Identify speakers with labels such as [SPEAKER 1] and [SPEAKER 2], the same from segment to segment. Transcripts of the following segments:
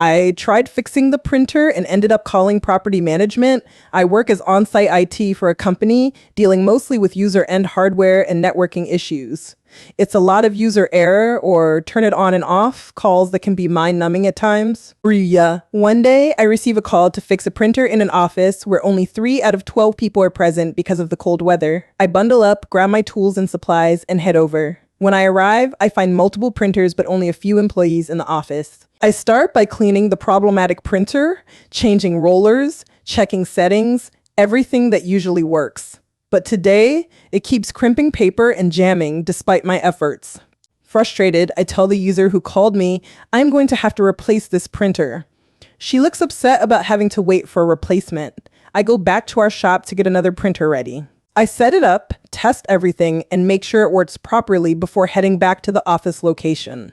[SPEAKER 1] I tried fixing the printer and ended up calling property management. I work as on-site IT for a company dealing mostly with user-end hardware and networking issues. It's a lot of user error or turn it on and off calls that can be mind-numbing at times. Bria. One day, I receive a call to fix a printer in an office where only 3 out of 12 people are present because of the cold weather. I bundle up, grab my tools and supplies, and head over. When I arrive, I find multiple printers but only a few employees in the office. I start by cleaning the problematic printer, changing rollers, checking settings, everything that usually works. But today, it keeps crimping paper and jamming despite my efforts. Frustrated, I tell the user who called me, I'm going to have to replace this printer. She looks upset about having to wait for a replacement. I go back to our shop to get another printer ready. I set it up, test everything, and make sure it works properly before heading back to the office location.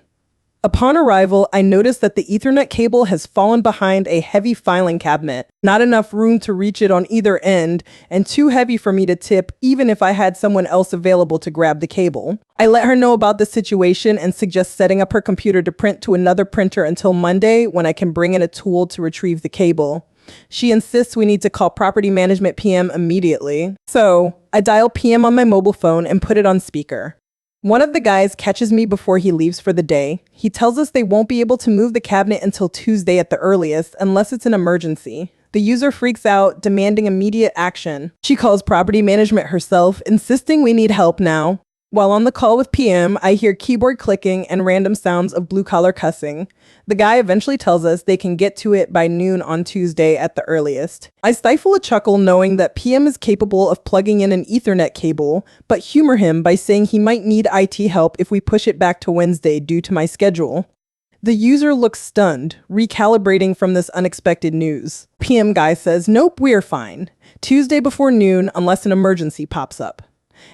[SPEAKER 1] Upon arrival, I notice that the Ethernet cable has fallen behind a heavy filing cabinet. Not enough room to reach it on either end, and too heavy for me to tip even if I had someone else available to grab the cable. I let her know about the situation and suggest setting up her computer to print to another printer until Monday when I can bring in a tool to retrieve the cable. She insists we need to call Property Management PM immediately. So I dial PM on my mobile phone and put it on speaker. One of the guys catches me before he leaves for the day. He tells us they won't be able to move the cabinet until Tuesday at the earliest, unless it's an emergency. The user freaks out, demanding immediate action. She calls property management herself, insisting we need help now. While on the call with PM, I hear keyboard clicking and random sounds of blue-collar cussing. The guy eventually tells us they can get to it by noon on Tuesday at the earliest. I stifle a chuckle knowing that PM is capable of plugging in an Ethernet cable, but humor him by saying he might need IT help if we push it back to Wednesday due to my schedule. The user looks stunned, recalibrating from this unexpected news. PM guy says, nope, we're fine. Tuesday before noon unless an emergency pops up.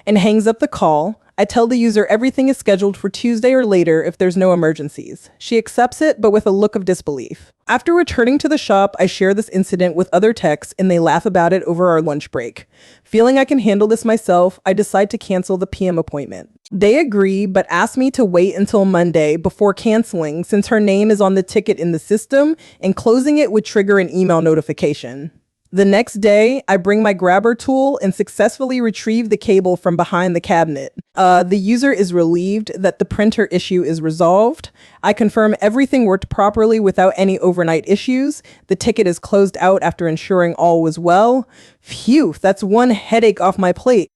[SPEAKER 1] And hangs up the call. I tell the user everything is scheduled for Tuesday or later if there's no emergencies. She accepts it, but with a look of disbelief. After returning to the shop, I share this incident with other techs and they laugh about it over our lunch break. Feeling I can handle this myself, I decide to cancel the PM appointment. They agree, but ask me to wait until Monday before canceling since her name is on the ticket in the system and closing it would trigger an email notification. The next day, I bring my grabber tool and successfully retrieve the cable from behind the cabinet. The user is relieved that the printer issue is resolved. I confirm everything worked properly without any overnight issues. The ticket is closed out after ensuring all was well. Phew, that's one headache off my plate.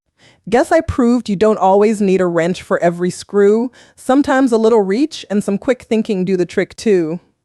[SPEAKER 1] Guess I proved you don't always need a wrench for every screw. Sometimes a little reach and some quick thinking do the trick too.